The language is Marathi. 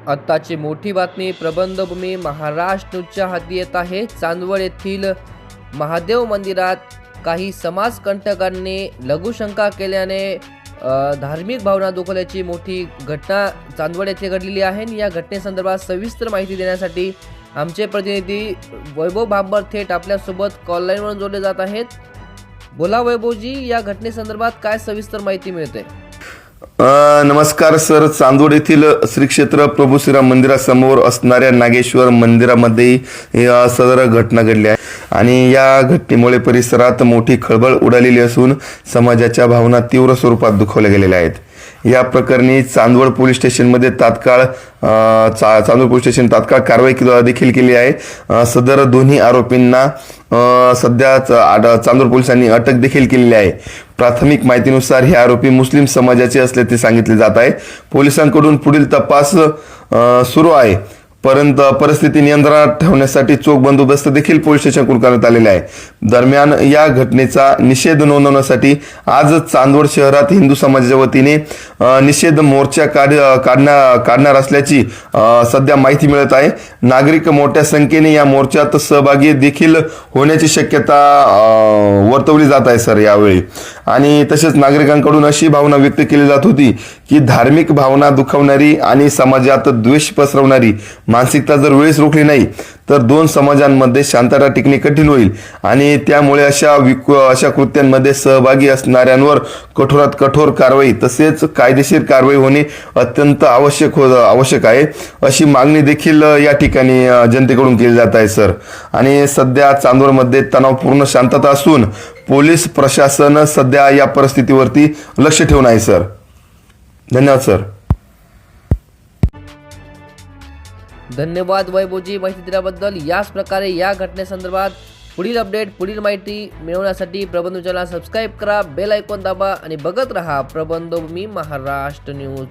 आत्ताची मोठी बातमी प्रबंधभूमी महाराष्ट्र न्यूजच्या हाती येत आहे। चांदवड येथील महादेव मंदिरात काही समाजकंटकांनी लघुशंका केल्याने धार्मिक भावना दुखावल्याची मोठी घटना चांदवड येथे घडलेली आहे। या घटनेसंदर्भात सविस्तर माहिती देण्यासाठी आमचे प्रतिनिधी वैभव भांबर थेट आपल्यासोबत कॉल लाईनवरून जोडले जात आहेत। बोला वैभवजी, या घटनेसंदर्भात काय सविस्तर माहिती मिळते? नमस्कार सर, चांदवड येथील श्री क्षेत्र प्रभू श्रीराम मंदिरासमोर असणाऱ्या नागेश्वर मंदिरामध्ये सदर घटना घडली आहे आणि या घटनेमुळे परिसरात मोठी खळबळ उडालेली असून समाजाच्या भावना तीव्र स्वरूपात दुखावल्या गेलेल्या आहेत। या प्रकरणी चांदवड पोलीस स्टेशनमध्ये चांदवड पोलीस स्टेशन तात्काळ कारवाई देखील केली आहे। सदर दोन्ही आरोपींना सध्या चांदवड पोलिसांनी अटक देखील केलेली आहे। प्राथमिक माहितीनुसार हे आरोपी मुस्लिम समाजाचे असल्याचे सांगितले जात आहे। पोलिसांकडून पुढील तपास सुरू आहे, परंतु परिस्थिती नियंत्रणात ठेवण्यासाठी चोख बंदोबस्त देखील पोलीस स्टेशनकडून करण्यात आलेला आहे। दरम्यान या घटनेचा निषेध नोंदवण्यासाठी आज चांदवड शहरात हिंदू समाजाच्या वतीने निषेध मोर्चा काढणार असल्याची सध्या माहिती मिळत आहे। नागरिक मोठ्या संख्येने या मोर्चात सहभागी देखील होण्याची शक्यता वर्तवली जात आहे सर यावेळी। आणि तसेच नागरिकांकडून अशी भावना व्यक्त केली जात होती की धार्मिक भावना दुखावणारी आणि समाजात द्वेष पसरवणारी मानसिकता जर वेळेस रोखली नाही तर दोन समाजांमध्ये शांतता टिकणे कठीण होईल आणि त्यामुळे अशा कृत्यांमध्ये सहभागी असणाऱ्यांवर कठोरात कठोर कारवाई तसेच कायदेशीर कारवाई होणे अत्यंत आवश्यक आहे, अशी मागणी देखील या ठिकाणी जनतेकडून केली जात आहे सर। आणि सध्या चांदवडमध्ये तणावपूर्ण शांतता असून पोलीस प्रशासन सध्या या परिस्थितीवरती लक्ष ठेवून आहे सर। धन्यवाद सर। धन्यवाद वैभवजी माहिती दिल्याबद्दल। याच प्रकारे या घटनेसंदर्भात पुढील अपडेट, पुढील माहिती मिळवण्यासाठी प्रबंधभूमीला सबस्क्राईब करा, बेल आयकॉन दाबा आणि बघत रहा प्रबंधभूमी महाराष्ट्र न्यूज।